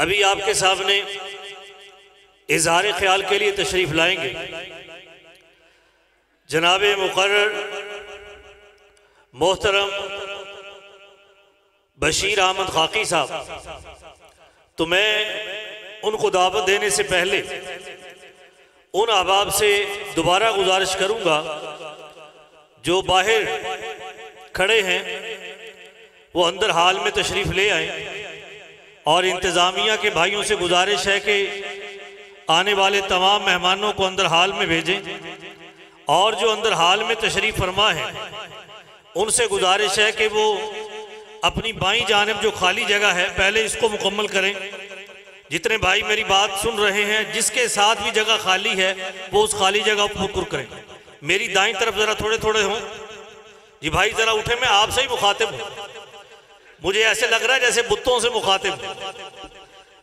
अभी आपके सामने इज़हार ख्याल के लिए तशरीफ़ लाएंगे जनाब मुकर्रर मोहतरम बशीर अहमद खाकी साहब। तो मैं उनको दावत देने से पहले उन अहबाब से दोबारा गुजारिश करूंगा जो बाहर खड़े हैं वो अंदर हाल में तशरीफ़ ले आए, और इंतज़ामिया के भाइयों से गुजारिश है कि आने वाले तमाम मेहमानों को अंदर हाल में भेजें, और जो अंदर हाल में तशरीफ़ फरमा है उनसे गुजारिश है कि वो अपनी बाईं जानिब जो खाली जगह है पहले इसको मुकम्मल करें। जितने भाई मेरी बात सुन रहे हैं जिसके साथ भी जगह खाली है वो उस खाली जगह को पुर करें। मेरी दाईं तरफ ज़रा थोड़े थोड़े हों जी भाई, ज़रा उठे, मैं आपसे ही मुखातिब हूँ, मुझे ऐसे लग रहा है जैसे बुत्तों से मुखातिब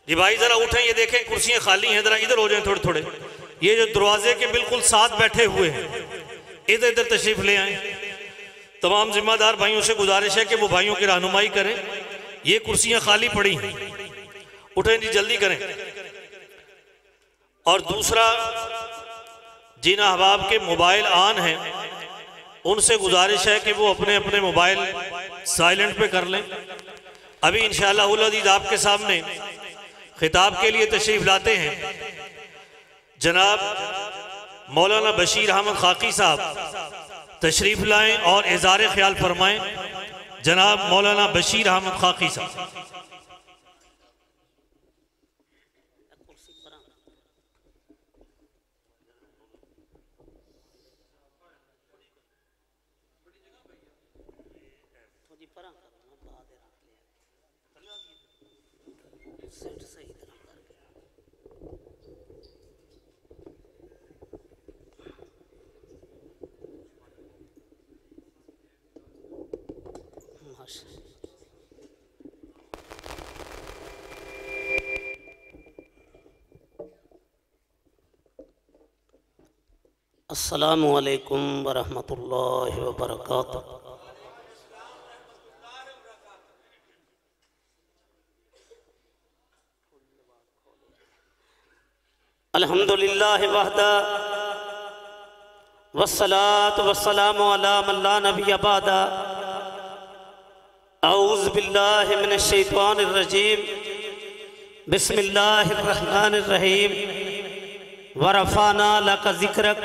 जी भाई। ज़रा उठें, ये देखें कुर्सियाँ खाली हैं, ज़रा इधर हो जाएं थोड़े थोड़े। ये जो दरवाजे के बिल्कुल साथ बैठे हुए हैं इधर इधर तशरीफ़ ले आएँ। तमाम जिम्मेदार भाइयों से गुजारिश है कि वो भाइयों की रहनुमाई करें। ये कुर्सियाँ खाली पड़ी हैं, उठें जी, जल्दी करें। और दूसरा, जिन अहबाब के मोबाइल ऑन हैं उनसे गुजारिश है कि वो अपने अपने मोबाइल साइलेंट पे कर लें। अभी इंशाअल्लाह उल अज़ीज़ आपके सामने खिताब के लिए तशरीफ़ लाते हैं जनाब मौलाना बशीर अहमद खाकी साहब। तशरीफ़ लाएं और इज़हार ख्याल फरमाएं जनाब मौलाना बशीर अहमद खाकी साहब। अस्सलामु अलैकुम वरहमतुल्लाहि वबरकातुहू। अल्हम्दुलिल्लाहि वहदा वस्सलातु वस्सलामु अला मन ला नबिय्य बअदा। औज़ु बिल्लाहि मिनश शैतानिर रजीम। बिस्मिल्लाहिर रहमानिर रहीम। वरफ़ाना लका ज़िक्रक।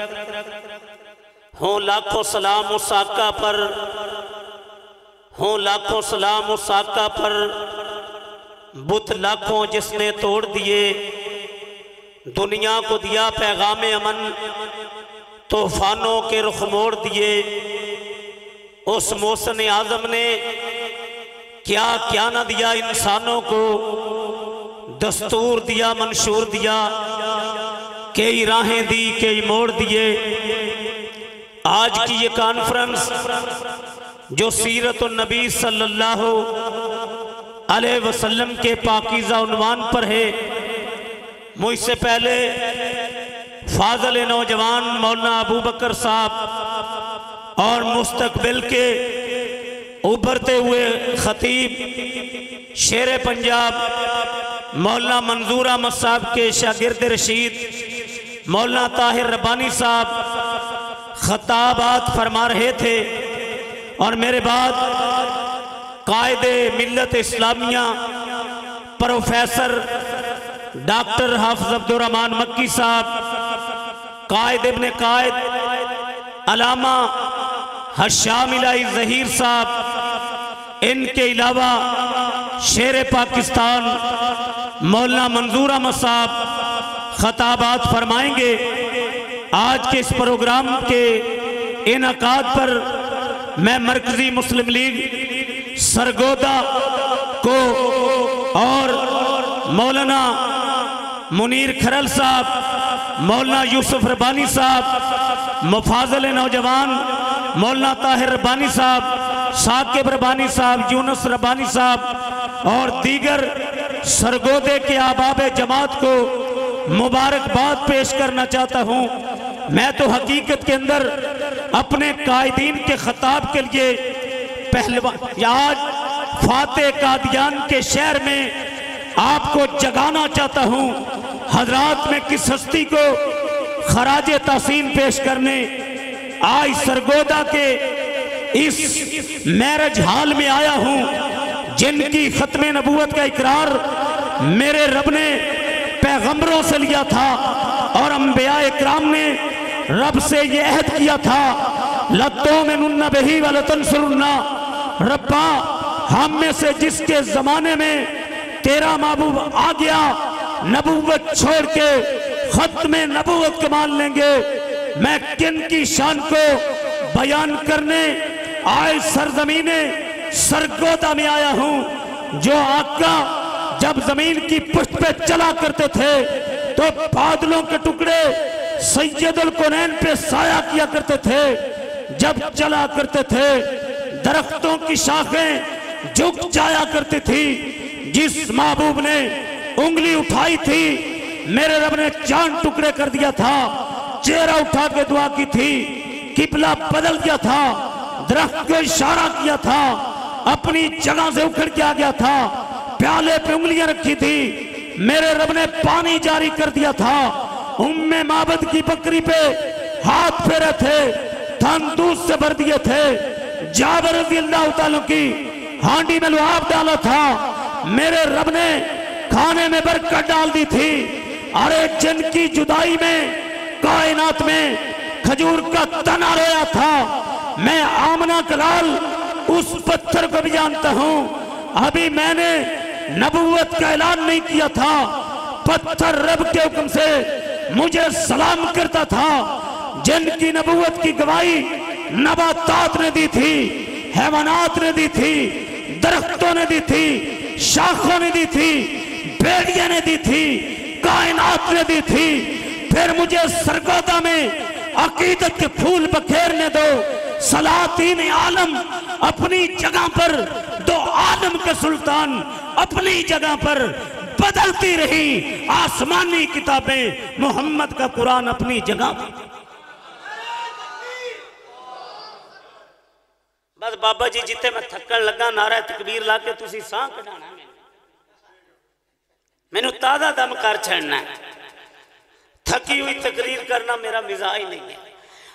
हो लाखों सलाम उस आका पर, हो लाखों सलाम उस आका पर, बुत लाखों जिसने तोड़ दिए, दुनिया को दिया पैगाम अमन, तूफानों के रुख मोड़ दिए। उस मौसम आज़म ने क्या क्या न दिया इंसानों को, दस्तूर दिया मंशूर दिया, कई राहें दी कई मोड़ दिए। आज की ये कॉन्फ्रेंस जो सीरत नबी सल्लल्लाहु अलैहि वसल्लम के पाकीज़ा उन्वान पर है, मुझसे पहले फाज़िल नौजवान मौलाना अबू बकर साहब और मुस्तकबिल के उभरते हुए खतीब शेर पंजाब मौलाना मंजूर अहमद साहब के शागिर्द रशीद मौलाना ताहिर रब्बानी साहब खताबात फरमा रहे थे, और मेरे बाद कायदे मिल्लत इस्लामिया प्रोफेसर डॉक्टर हाफिज अब्दुर रहमान मक्की साहब, कायद इब्ने कायद अलामा हशाम इलाही ज़हीर साहब, इनके अलावा शेर पाकिस्तान मौलाना मंजूर अहमद साहब खताबात फरमाएंगे। आज के इस प्रोग्राम के इनकाद पर मैं मरकजी मुस्लिम लीग सरगोदा को और मौलाना मुनीर खरल साहब, मौलाना यूसुफ रब्बानी साहब, मुफाज़िल नौजवान मौलाना ताहिर रब्बानी साहब, साकिब रब्बानी साहब, यूनुस रब्बानी साहब और दीगर सरगोदे के अहबाब जमात को मुबारकबाद पेश करना चाहता हूँ। मैं तो हकीकत के अंदर अपने कायदीन के खिताब के लिए पहलवान आज फाते कादियान के शहर में आपको जगाना चाहता हूं। हजरात में किस हस्ती को खराजे तहसीन पेश करने आज सरगोदा के इस मैरिज हॉल में आया हूं, जिनकी खत्मे नबूवत का इकरार मेरे रब ने पैगंबरों से लिया था और अंबिया इकराम ने रब से ये अहद किया था, लत्तों में नुन्ना बही वाला तंसुरुन्ना, रब्बा हम में से जिसके जमाने में तेरा महबूब आ गया नबूवत छोड़ के खत्मे नबूवत के मान लेंगे। मैं किन की शान को बयान करने आज सरजमीने सरगोदा में आया हूं, जो आका जब जमीन की पुष्ट पे चला करते थे तो बादलों के टुकड़े सैयदुल कौनैन पे साया किया करते थे, जब चला करते थे दरख्तों की शाखें झुक जाया करती थी। जिस महबूब ने उंगली उठाई थी मेरे रब ने चांद टुकड़े कर दिया था, चेहरा उठा के दुआ की थी, किबला बदल गया था, दरख्त को इशारा किया था, अपनी जगह से उखड़ के आ गया था, प्याले पे उंगलियां रखी थी, मेरे रब ने पानी जारी कर दिया था, उम्मे माबद की बकरी पे हाथ फेरे थे, थन दूध से भर दिए थे, जाबर रज़ी अल्लाह तआला की हांडी में लुआब डाला था, मेरे रब ने खाने में बरकत डाल दी थी। अरे जिनकी जुदाई में कायनात में खजूर का तना रोया था, मैं आमना कलाल उस पत्थर को भी जानता हूं। अभी मैंने नबूवत का ऐलान नहीं किया था, पत्थर रब के हुक्म से मुझे सलाम करता था। जिनकी नबूवत की गवाही नबातात ने दी थी, हैवानात ने दी थी, दरख्तों ने दी थी, शाखों ने दी थी, बेड़ियां ने दी थी, कायनात ने दी थी। फिर मुझे सरगोदा में अकीदत के फूल बखेरने दो। सलातीन आलम अपनी जगह पर, दो आलम के सुल्तान अपनी जगह पर, बदलती रही आसमानी किताबें, मोहम्मद का कुरान अपनी जगह पर। बस बाबा जी जिते मैं थकन लगा नारा तकबीर ला के तुसी साह कढाना मैनू ताज़ा दम कर छड़ना है। थकी हुई तकरीर करना मेरा मिजाज नहीं है।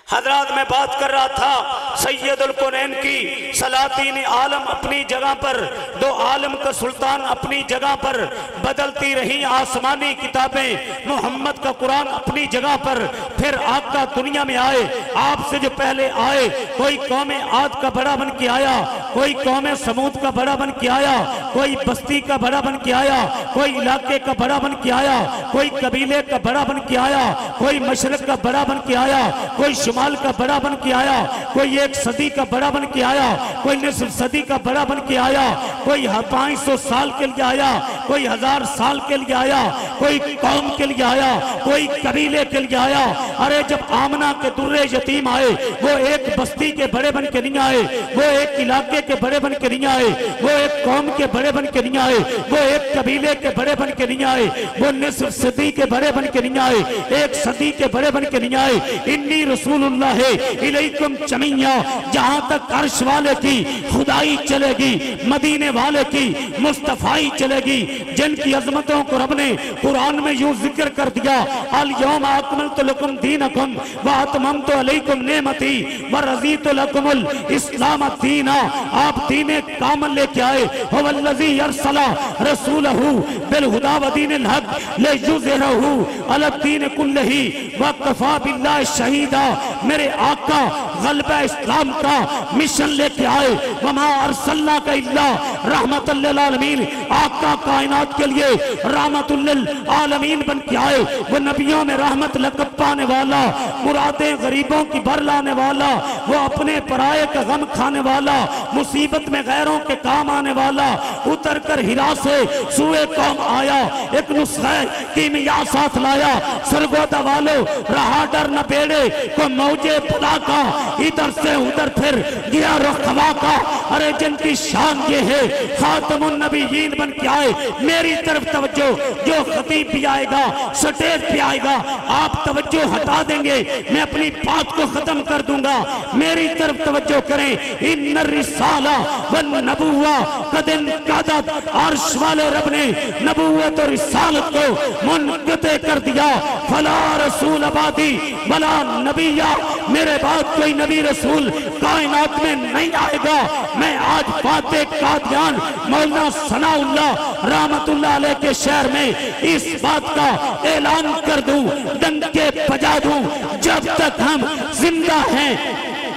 हजरात मैं बात कर रहा था सैयदुल कौनैन की, सलातीन आलम अपनी जगह पर, दो आलम का सुल्तान अपनी जगह पर, बदलती रही आसमानी किताबें, मोहम्मद का कुरान अपनी जगह पर। फिर आका दुनिया में आए, आपसे जो पहले आए, कोई कौम आद का बड़ा बन के आया, कोई कौम समूद का बड़ा बन के आया, कोई बस्ती का बड़ा बन के आया, कोई इलाके का बड़ा बन के आया, कोई कबीले का बड़ा बन के आया, कोई मशरक का बड़ा बन के आया, कोई शुमाल का बड़ा बन के आया, कोई 1 सदी का बड़ा बन के आया, कोई निस्फ सदी का बड़ा बन के आया, कोई 500 साल के लिए आया, कोई 1000 साल के लिए आया, कोई कौम के लिए आया, कोई कबीले के लिए आया। अरे जब आमना के दुर्रे यतीम आए, वो एक बस्ती के बड़े बन के नहीं आए, वो एक इलाके के बड़े बन के नहीं आए, वो एक कौम के बड़े बन के नहीं आए, वो एक कबीले के बड़े बन के नहीं आए, वो निस्फ सदी के बड़े बन के नहीं आए, 1 सदी के बड़े बन के नहीं आए। इन्नी रसूलुल्लाह है इलैकुम जमीया, जहां तक अर्श वाले की खुदाई चलेगी, मदीने वाले की मुस्तफाई चलेगी। जिनकी अजमतों को रब ने कुरान में यूं जिक्र कर दिया, अल यौम अकमलतु लकुम दीनकुम व अतममतु अलैकुम नेमती व रज़ीतु लकुमुल इस्लाम दीना। आप दीने कामल लेके आए, हुवल्लज़ी अरसला रसूलहू बिल हुदा व दीनिल हक लियुज़हिरहू अला दीन कुल्लिही व कफ़ा बिल्लाहि शहीदा। मेरे आका गलबा इस्लाम का मिशन लेके आए, वमा अरसलना का इल्ला रहमतुल लिल आलमीन, आका कायनात के लिए रहमतुल लिल आलमीन बन के आए। वो नबियों में रहमत लक़ब पाने वाला, मुरादें गरीबों की भर लाने वाला, वो अपने पराये का गम खाने वाला, मुसीबत में गैरों के काम आने वाला, उतर कर हिरा से सूए कौम आया, एक नुस्खे कीमिया साथ लाया। सरगोदा वालों रहा डर न बेड़े को मौजे बुला का, इधर से उधर फिर गया रखवा का। अरे जिनकी शान ये है खातमुन नबीयीन बन के आए। मेरी तरफ तवज्जो, जो खतीब भी आएगा स्टेज पे आएगा, आप तवज्जो हटा देंगे, मैं अपनी बात को खत्म कर दूंगा। मेरी तरफ तवज्जो करें। इन्नर रिसाला वन नबुव्वा कद कादत अर्श वाले रब ने नबूवत और रिसालत को मुनक़ते कर दिया। फला रसूल आबादी वला नबिया, मेरे बाद कोई नबी रसूल कायनात में नहीं आएगा। मैं आज फाते कादियान मौलाना सनाउल्लाह रहमतुल्लाह अलैह के शहर में इस बात का ऐलान कर दूं, डंके बजा दूं, जब तक हम जिंदा हैं।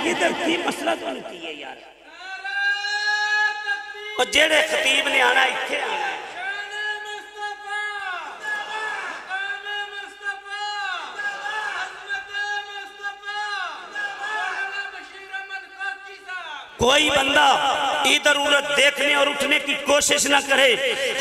इधर की मसला तो नहीं है यार, और जेड़े खतीब ने आना इत्थे आना है। कोई बंदा इधर उधर देखने और उठने की कोशिश ना करे।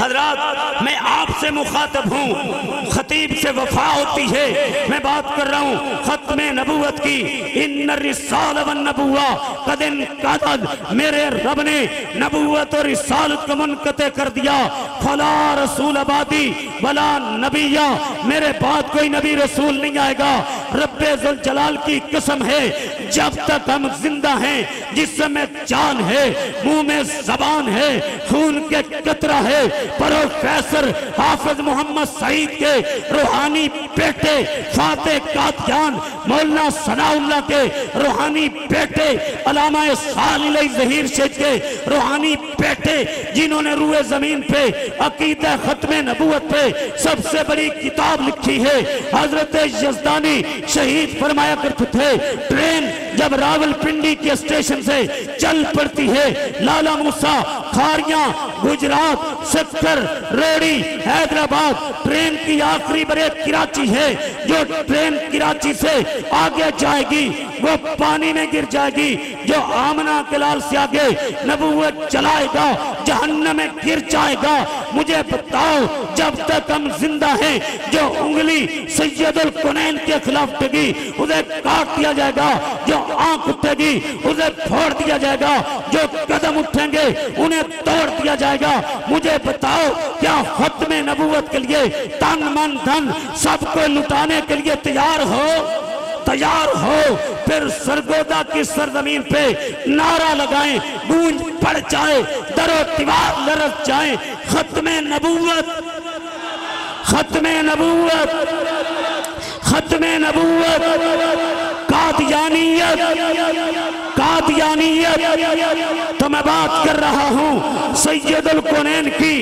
हजरात, मैं आपसे मुखातब हूँ, खतीब से वफा होती है। मैं बात कर रहा हूँ खत्मे नबूवत की। इन्नर रिसाल वन नबुव्वा कदिन कादद, मेरे रब ने नबूवत और रिसालत को मुनक़ते कर दिया। फला रसूल आबादी वला नबिया, मेरे बाद कोई नबी रसूल नहीं आएगा। रब्बे ज़ुल जलाल की कसम है, जब तक हम जिंदा हैं, जिसमें जान है, मुंह में जबान है, खून के कतरा है। प्रोफेसर हाफिज मोहम्मद सईद के रूहानी बेटे फाते कादियान मौलाना सनाउल्लाह के रूहानी बेटे अल्लामा सालिल ज़हीर शेख के रूहानी बेटे, जिन्होंने रूए जमीन पे अकीदा खत्मे नबूवत पे सबसे बड़ी किताब लिखी है। हजरत यज़दानी शहीद फरमाया करते थे, ट्रेन जब रावलपिंडी के स्टेशन से चल पड़ती है, लाला मूसा, खारियां, गुजरात, सक्कर, रेडी, हैदराबाद, ट्रेन की आखिरी ब्रेक कराची है। जो ट्रेन कराची से आगे जाएगी वो पानी में गिर जाएगी। जो आमना के लाल से आगे नबूवत चलाएगा जहन्नम में गिर जाएगा। मुझे बताओ, जब तक हम जिंदा हैं, जो उंगली सैयदुल कौनैन के खिलाफ उठेगी उसे काट दिया जाएगा, जो आंख उठेगी उसे फोड़ दिया जाएगा, जो कदम उठेंगे उन्हें तोड़ दिया जाएगा। मुझे बताओ, क्या खत्मे नबूवत के लिए तन मन धन सबको लुटाने के लिए तैयार हो? तैयार हो? फिर सरगोदा की सरजमीन पे नारा लगाएं, गूंज पड़ जाए, दरो दीवार लरस जाए। खत्मे नबूवत, खत्मे नबूवत, खत्मे नबूवत, कादियानियत, कादियानियत। तो मैं बात कर रहा हूँ सैयदुल कौनैन की,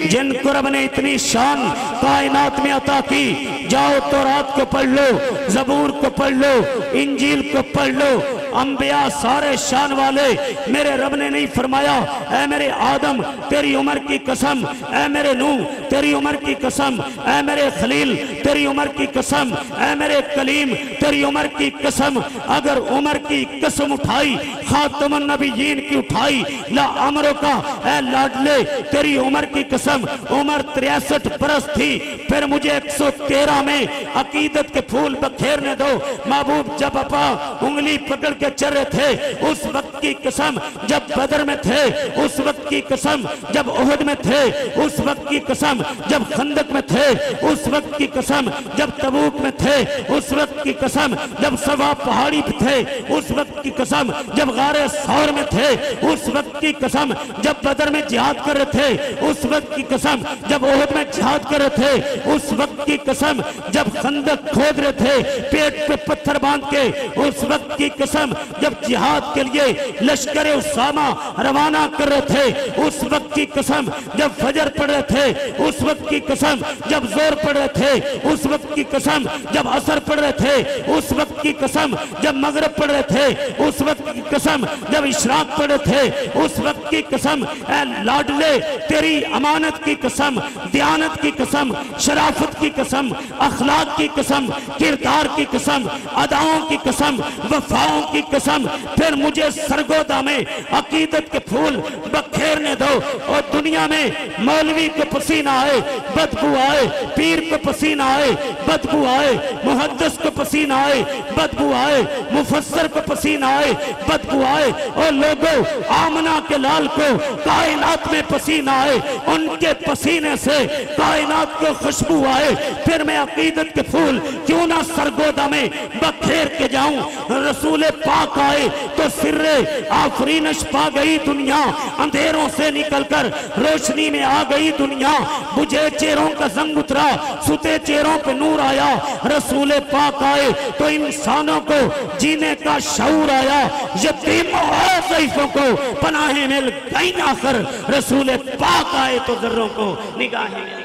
जिनको रब ने इतनी शान कायनात में अता की। जाओ तौरात को पढ़ लो, ज़बूर को पढ़ लो, इंजील को पढ़ लो। अंबिया सारे शान वाले, मेरे रब ने नहीं फरमाया ऐ मेरे आदम तेरी उम्र की कसम, ऐ मेरे नूह तेरी उम्र की कसम, ऐ मेरे खलील तेरी उम्र की कसम, ऐ मेरे कलीम तेरी उम्र की कसम। अगर उम्र की कसम उठाई, खातमुन नबिय्यीन की उठाई, ला अमरों का ऐ लाडले तेरी उम्र की कसम। उम्र 63 बरस थी, फिर मुझे 113 में अकीदत के फूल बखेरने दो। महबूब जब अपा उंगली पकड़ के चल रहे थे, उस वक्त की कसम जब बदर में थे, उस वक्त की कसम जब ओहद में थे, उस वक्त की कसम जब खंदक में थे, उस वक्त की कसम जब तबूक में थे, उस वक्त की कसम जब सवा पहाड़ी पे थे, उस वक्त की कसम जब गारे सौर में थे, उस वक्त की कसम जब बदर में जिहाद कर रहे थे, उस वक्त की कसम जब ओहद में जिहाद कर रहे थे, उस वक्त की कसम जब खंदक खोद रहे थे पेट पे पत्थर बांध के, उस वक्त की कसम जब जिहाद के लिए लश्कर उसामा रवाना कर रहे थे, उस वक्त की कसम जब फजर पढ़ रहे थे, उस वक्त की कसम जब जोर पढ़ रहे थे, उस वक्त की कसम जब असर पढ़ रहे थे, उस वक्त की कसम जब मगरिब पढ़ रहे थे, उस वक्त की कसम जब इशराक पढ़ रहे थे, उस वक्त की कसम ऐ लाडले तेरी अमानत की कसम, दयानत की कसम, शराफत की कसम, अखलाक की कसम, किरदार की कसम, अदाओं की कसम, वफाओं की कसम। फिर मुझे सरगोदा में अकीदत के फूल बखेरने दो। और दुनिया में मौलवी को पसीना आए बदबू आए, पीर को पसीना आए बदबू आए, मुहद्दिस को पसीना आए बदबू आए, मुफस्सर को पसीना आए बदबू आए, और लोगों आमना के लाल को कायनात में पसीना आए, उनके पसीने से कायनात को खुशबू आए। फिर मैं अकीदत के फूल क्यों ना सरगोदा में बखेर के जाऊं। रसूल पाक आए तो सिर्रे आफरीनश पा गई दुनिया, अंधेरों से निकलकर रोशनी में आ गई दुनिया। बुझे चेहरों का जंग उतरा, सुते चेहरों पे नूर आया। रसूल पाक आए तो इंसानों को जीने का शऊर आया। यतीमों और ज़ईफ़ों को पनाहें मिल गई आखिर, रसूल पाक आए तो जर्रों को निगाहें।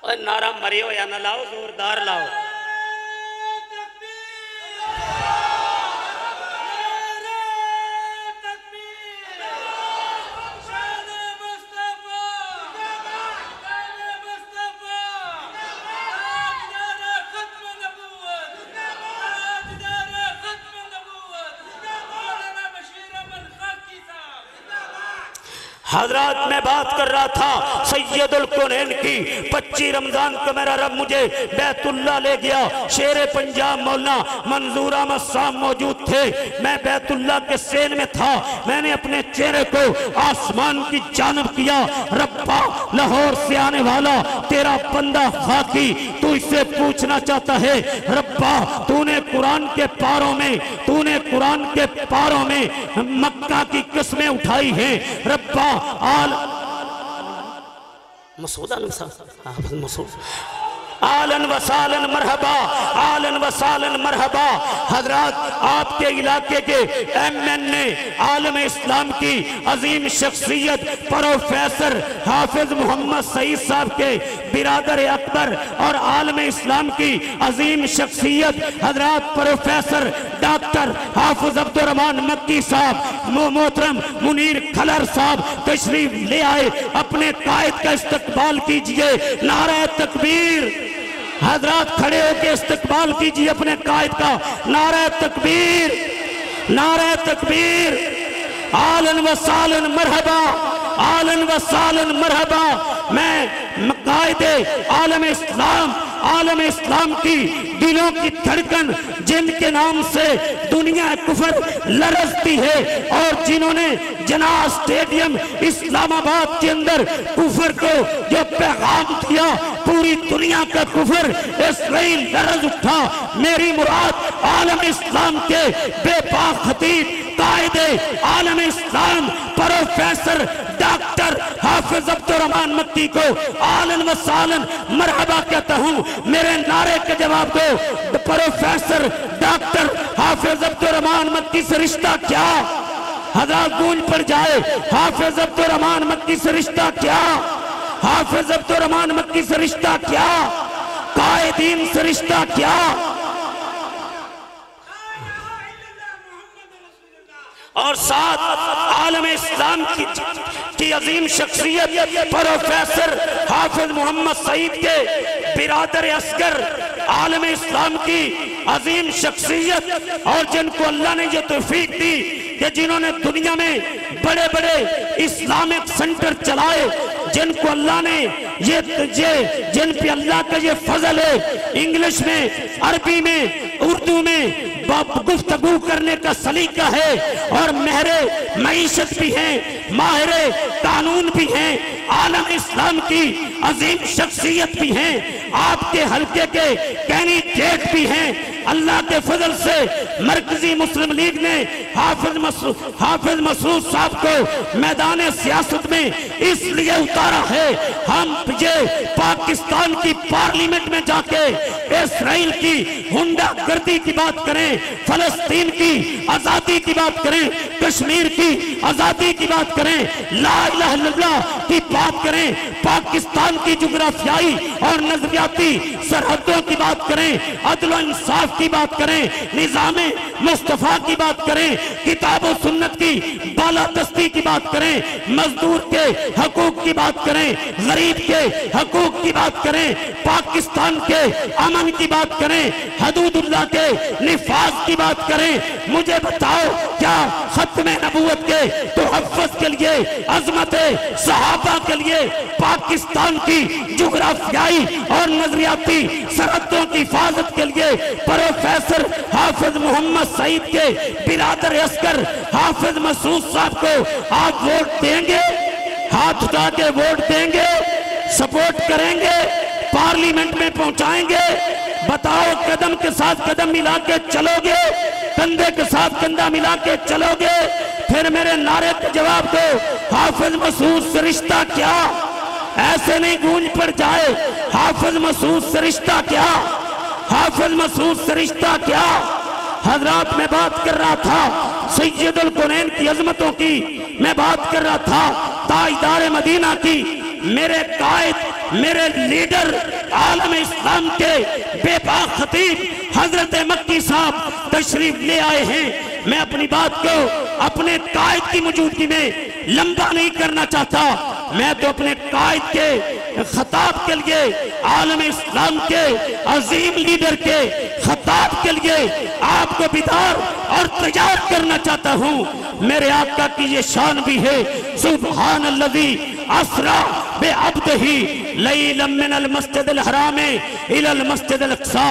और नारा मरियो या न लाओ, जोरदार लाओ। हजरात मैं बात कर रहा था सैयदुल कौनैन की। 25 रमजान को मेरा रब मुझे बैतुल्ला ले गया। शेर पंजाब मौलाना मंजूर अहमद साहब मौजूद थे। मैं बैतुल्ला के सेन में था। मैंने अपने चेहरे को आसमान की जानब किया। रब्बा लाहौर से आने वाला तेरा बंदा खाकी, तू इससे पूछना चाहता है रब्बा तूने कुरान के पारों में, तूने कुरान के पारों में मक्का की किस्में उठाई हैं रब्बा। आलन वसालन मरहबा, आलन वसालन मरहबा। हजरात आपके इलाके के MNA आलम इस्लाम की अजीम शख्सियत प्रोफेसर हाफिज मोहम्मद सईद साहब के बिरादर अकबर और आलम इस्लाम की अजीम शख्सियत हजरात प्रोफेसर डॉक्टर हाफिज अब्दुल रहमान मक्की साहब, मोहतरम मुनीर खलर साहब तशरीफ ले आए। अपने कायद का इस्तकबाल कीजिए। नारा तकबीर। हजरात खड़े होकर इस्तकबाल कीजिए अपने कायद का। नारा तकबीर, नारा तकबीर। आलन व सालन मरहबा, आलन व सालन मरहबा। मैं कायदे आलम इस्लाम, आलम इस्लाम की दिलों की धड़कन जिनके नाम से दुनिया कुफर लरजती है और जिन्होंने जना स्टेडियम इस्लामाबाद के अंदर कुफर को जो पैगाम दिया, पूरी दुनिया का कुफर इसराइल लरज उठा। मेरी मुराद आलम इस्लाम के बेबाक खतीब कायदे आलम इस्लाम प्रोफेसर डॉक्टर हाफिज अब्दुल रहमान मक्की को आलन व सालन मरहबा कहता हूँ। मेरे नारे का जवाब दो। प्रोफेसर डॉक्टर हाफिज अब्दुल रहमान मक्की से रिश्ता क्या? हज़ार गूंज पड़ जाए। हाफिज अब्दुल रहमान मक्की से रिश्ता क्या? हाफिज अब्दुल रहमान मक्की से रिश्ता क्या? कायदीन से रिश्ता क्या? और साथ आलम इस्लाम की अजीम शख्सियत प्रोफेसर हाफिज मोहम्मद सईद के बिरादर असगर आलम इस्लाम की अजीम शख्सियत और जिनको अल्लाह ने ये तौफीक दी कि जिन्होंने दुनिया में बड़े बड़े इस्लामिक सेंटर चलाए, जिनको अल्लाह ने ये जिन पे अल्लाह का ये फजल है, इंग्लिश में, अरबी में, उर्दू में गुफ्तगू करने का सलीका है और महरे मईशत भी हैं, माहिरे कानून भी हैं, आलम इस्लाम की अजीम शख्सियत भी हैं, आपके हल्के के कैंडिडेट भी हैं। अल्लाह के फजल से मरकजी मुस्लिम लीग ने हाफिज मसरूद साहब को मैदान सियासत में इसलिए उतारा है, हम ये पाकिस्तान की पार्लियामेंट में जाके इसराइल की गुंडागर्दी की बात करें, फलस्तीन की आजादी की बात करें, कश्मीर की आजादी की बात करें, ला इलाहा इल्लल्लाह की बात करें, पाकिस्तान की जुग्राफियाई और नजरियाती सरहदों की बात करें, अदल व इंसाफ की बात करें, निजामे मुस्तफा की बात करें, किताब और सुन्नत की बालादस्ती की बात करें, मजदूर के हकूक की बात करें, गरीब के हकूक की बात करें, पाकिस्तान के अमन की बात करें, हदूदुल्लाह के निफाज की बात करें। मुझे बताओ क्या खत्म नबूवत के तोहफ़्फ़ुज़ के लिए, अज़मत सहाबा के लिए, पाकिस्तान की जुग्राफियाई और नजरियाती सरहदों की हिफाजत के लिए प्रोफेसर हाफिज मोहम्मद सईद के बिरादर अस्कर हाफिज मसरूद साहब को आप वोट देंगे? हाथ उठा के वोट देंगे? सपोर्ट करेंगे? पार्लियामेंट में पहुंचाएंगे। बताओ कदम के साथ कदम मिला के चलोगे, कंधे के साथ कंधा मिला के चलोगे? फिर मेरे नारे का जवाब दो, हाफिज मसूद से रिश्ता क्या? ऐसे नहीं गूंज पड़ जाए, हाफिज मसूद से रिश्ता क्या? हाफिज मसूद से रिश्ता क्या? हजरात मैं बात कर रहा था सैयदुल कौनैन की अजमतों की, मैं बात कर रहा था ताजदार मदीना की। मेरे कायद, मेरे लीडर, आलम इस्लाम के बेबाक खतीब हजरत मक्की साहब तशरीफ ले आए हैं। मैं अपनी बात को अपने कायद की मौजूदगी में लंबा नहीं करना चाहता। मैं तो अपने कायद के खिताब के लिए, आलम इस्लाम के अजीम लीडर के खिताब के लिए आपको बिदार और तैयार करना चाहता हूँ। मेरे आका की ये शान भी है, सुब्हान अल्लज़ी असरा बे अब्दिही लैलन मिनल मस्जिदिल हराम इलल मस्जिदिल अक़सा।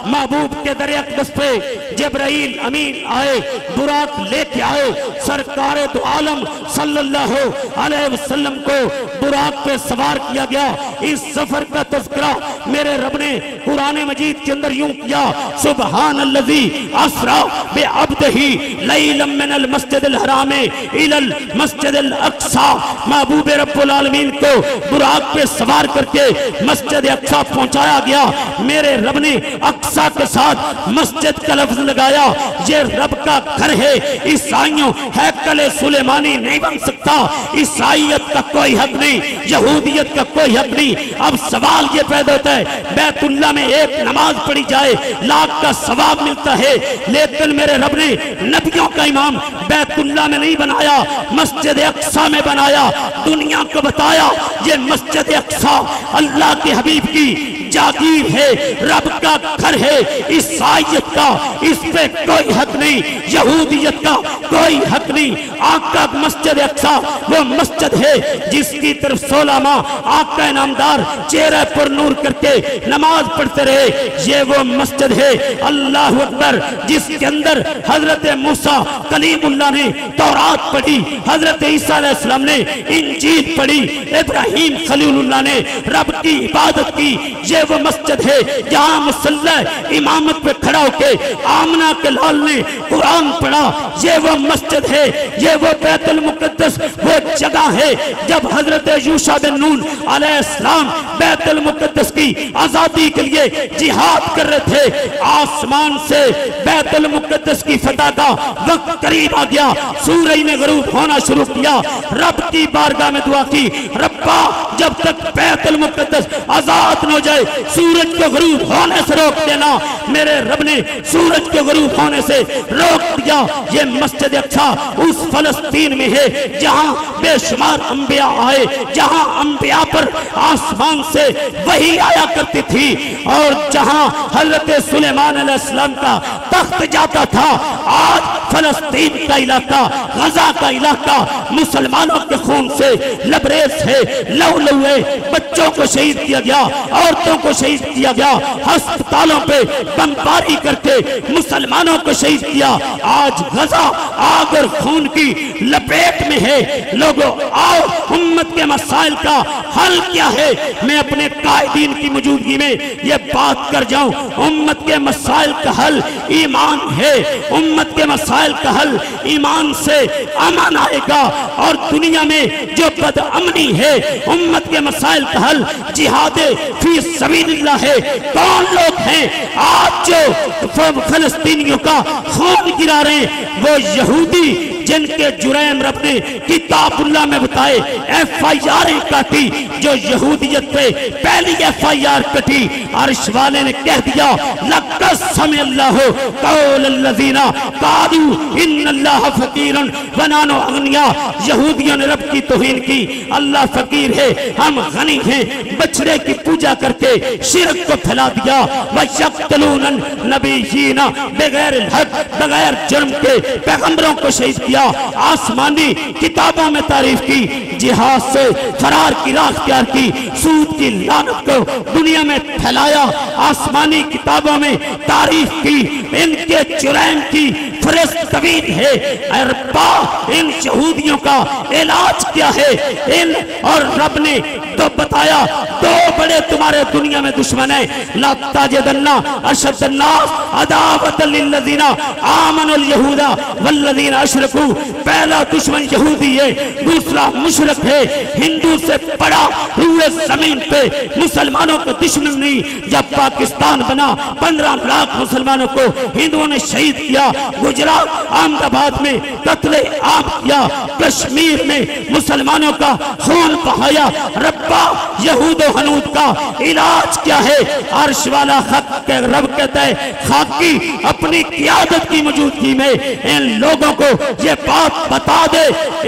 महबूब के दर अक़दस पे जिब्राइल अमीन आए, बुराक लेके आए। सरकार दो आलम सल्लल्लाहु अलैहि वसल्लम को बुराक पे सवार किया गया। इस सफर का तज़किरा मेरे रब ने कुरान मजीद के अंदर यूं किया, सुब्हान अल्लज़ी असरा बे अब्दिही लैलन मिनल मस्जिदिल हराम इलल मस्जिदिल अक़सा। महबूब रब्बुल आलमीन को बुराक पे सवार करके मस्जिद अक़सा पहुंचाया गया। मेरे रब ने अक़सा के साथ मस्जिद का लफ्ज लगाया। ये रब का घर है। ईसाइयों हैकल सुलेमानी नहीं बन सकता। ईसाइयत का कोई हक नहीं, यहूदियत का कोई हक नहीं। अब सवाल ये पैदा होता है, बैतुल्ला में एक नमाज पढ़ी जाए लाख का सवाब मिलता है, लेकिन मेरे रब ने नबियों का इमाम बैतुल्ला में नहीं बनाया, मस्जिद अक़सा में बनाया। दुनिया को बताया ये मस्जिद अक़सा अल्लाह के हबीब की जागीर है, रब का घर है। ईसाइयत का इस पे कोई हक नहीं, यहूदियत का कोई हक नहीं। आका मस्जिद अक़सा वो मस्जिद है जिसकी तरफ 16 माह आका नामदार चेहरे पर नूर करके नमाज पढ़ते रहे। ये वो मस्जिद है, अल्लाह अकबर, जिसके अंदर हजरत मूसा कलीमुल्लाह ने तौरात पढ़ी, हजरत ईसा अलैहिस्सलाम ने इंजील पढ़ी, इब्राहीम खलीलुल्लाह ने रब की इबादत की। ये वो मस्जिद है जहाँ मुसल्ला इमामत पे खड़ा होके आमना के लाल ने कुरान पढ़ा। ये वो मस्जिद है, ये वो बैतुल मुक़द्दस वो जगह है जब हजरत यूशा बिन नून अलैहिस्सलाम बैतुल मुक़द्दस की आजादी के लिए जिहाद कर रहे थे। आसमान से बैतुल मुक़द्दस की फतह का वक्त करीब आ गया। सूरज ने गरूब होना शुरू किया। रब की बारगाह में दुआ की, रब्बा जब तक बैतुल मुक़द्दस आजाद न हो जाए सूरज को गरूब होने से रोक देना। मेरे रब ने सूरज को गरूब होने से रोक दिया। ये मस्जिद अक़सा उस फलस्तीन में है जहाँ बेशुमार अंबिया आए, जहाँ अंबिया पर आसमान से वही आया करती थी और जहाँ हजरत सुलेमान अलैहिस्सलाम का तख्त जाता था। आज फलस्तीन का इलाका, गजा का इलाका मुसलमानों के खून से लबरेज है, लहू है। बच्चों को शहीद किया गया, औरतों को शहीद किया गया, अस्पतालों पे बमबारी करके मुसलमानों को शहीद किया। आज गजा आग और खून की लपेट में है। लोगों आओ, उम्मत के मसाइल का हल क्या है? मैं अपने कायदीन की मौजूदगी में ये बात कर जाऊं, उम्मत के मसाइल का हल ईमान है। उम्मत के मसाइल का हल ईमान से अमन आएगा और दुनिया में जो बदअमनी है, उम्मत के मसाइल का हल जिहाद फी सबीलिल्लाह है। कौन लोग हैं आज जो फलस्तीनियों का खून गिरा रहे हैं? वो यहूदी जिनके जुरैम रब ने किताबुल्लाह में बताए। FIR काटी, जो यहूदियत पे पहली FIR कटी। अर्श वाले ने कह दिया, लक़सम अल्लाह कौल अल्लज़ीना क़ालू इन्नल्लाह फ़क़ीरुन व नहनु अग़निया। यहूदियों ने रब की तौहीन की, अल्लाह फकीर है, हम गनी हैं। बछड़े की पूजा करके शिरक को फैला दिया। व यक़्तलून नबिय्यीना बगैर हक़, बगैर जुर्म के पैगंबरों को शहीद किया। किया, आसमानी किताबों में तारीफ की, जिहाद से फरार की राह इख्तियार की, सूद की लानत को दुनिया में फैलाया, आसमानी किताबों में तारीफ की, इनके जुरैम की फहरिस्त तवील है। अरबा इन यहूदियों का इलाज क्या है? इन और रब ने तो बताया दो बड़े तुम्हारे दुनिया में दुश्मन है, ला ताजिदन्ना अशद्दन्नास अदावतन लिल्लज़ीना आमनुल यहूदा वल्लज़ीना अशरकू। पहला दुश्मन यहूदी है, दूसरा मुशरिक है। हिंदू से बड़ा पूरे जमीन पे मुसलमानों का दुश्मन नहीं। जब पाकिस्तान बना 15 लाख मुसलमानों को हिंदुओं ने शहीद किया, गुजरात अहमदाबाद में कत्ले आम किया, कश्मीर में मुसलमानों का खून बहाया। रब्बा यहूद हनूद का इलाज क्या है? अर्श वाला हक के रब कहता है खाकी अपनी क़ियादत की मौजूदगी में इन लोगों को ये बात बता दे,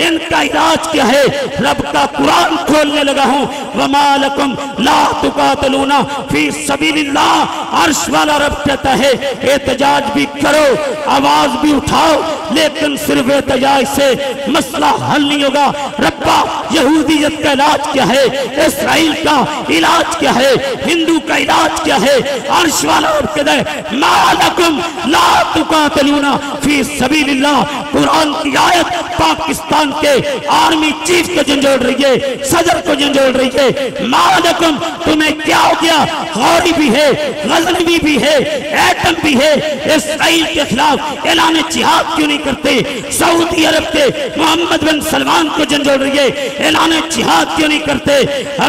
इनका इलाज क्या है? रब का कुरान खोलने लगा हूँ। वमा लकुम ला तुकातिलूना फी सबीलिल्लाह। अर्श वाला रब कहता है एहतजाज भी करो, आवाज भी उठाओ, लेकिन सिर्फ एहतजाज से मसला हल नहीं होगा। रब्बा यहूदियत का इलाज क्या है? इसराइल का इलाज क्या है? हिंदू का इलाज क्या है? अर्श वाला रब कहता है मा लकुम ला तुकातिलूना फी सबीलिल्लाह। कुरान की आयत पाकिस्तान के आर्मी चीफ को झंझोड़ रही है, सदर को झंझोड़ रही है। मा लकुम तुम्हें क्या हो गया? गौरी भी है, गजनवी भी है, एटम भी है। इसराइल के खिलाफ ऐलान जिहाद क्यों नहीं करते? सऊदी अरब के मोहम्मद बिन सलमान को झंझोड़ रही है, ऐलान जिहाद क्यों नहीं करते?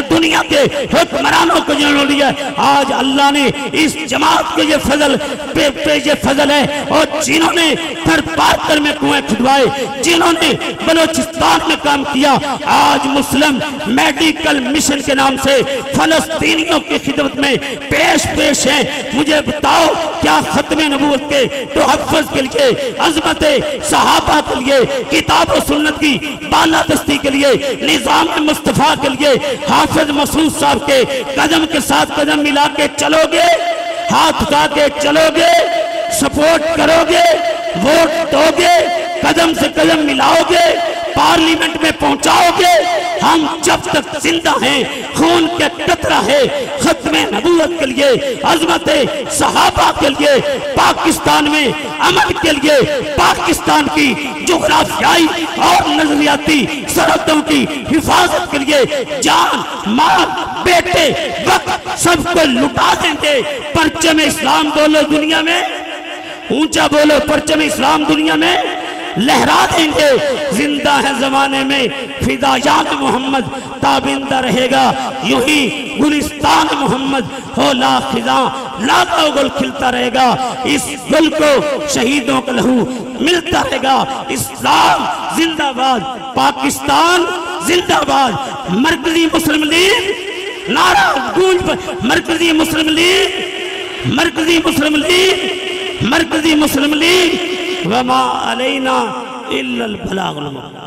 दुनिया के हुक्मरानों को झंझोड़ रही है। आज अल्लाह ने इस जमात को ये फजल है, और जिन्होंने थर पाकर में कुएं खुदवाए, जिन्होंने बलोचिस्तान में काम किया, आज मुस्लिम मेडिकल मिशन के नाम से फलस्तीनियों की खिदमत में पेश है। मुझे बताओ क्या खत्मे नबूवत के तोहफ़्फ़ुज़ के लिए, अज़मत सहाबा के लिए, किताब और सुन्नत की बालादस्ती के लिए, निज़ाम मुस्तफ़ा के लिए, हाफिज मसूद साहब के कदम के साथ कदम मिला के चलोगे, हाथ उठा के चलोगे, सपोर्ट करोगे, वोट दोगे, कदम से कदम मिलाओगे, पार्लियामेंट में पहुंचाओगे? हम जब तक जिंदा हैं, खून के कतरा है, खत्मे नबूवत के लिए, अज़मत सहाबा के लिए, पाकिस्तान में अमन के लिए, पाकिस्तान की जुग़राफ़ियाई और नजरियाती सरहदों की हिफाजत के लिए जान, माल, बेटे, वक्त सबको लुटा देंगे। परचम इस्लाम बोलो दुनिया में, ऊंचा बोलो परचम इस्लाम दुनिया में लहरा देंगे। जिंदा है जमाने में फिदायान मोहम्मद ताबिंदा रहेगा, यूं ही गुलिस्तान मोहम्मद हो ला खिजा, लाखों गुल खिलता रहेगा। इस गुल को शहीदों का लहू मिलता रहेगा। इस्लाम जिंदाबाद, पाकिस्तान जिंदाबाद। मरकजी मुस्लिम लीग नारा गूंज, मरकजी मुस्लिम लीग, मरकजी मुस्लिम लीग, मरकजी मुस्लिम लीग। वमा अलैना इल्लल बलागुल मुबीन।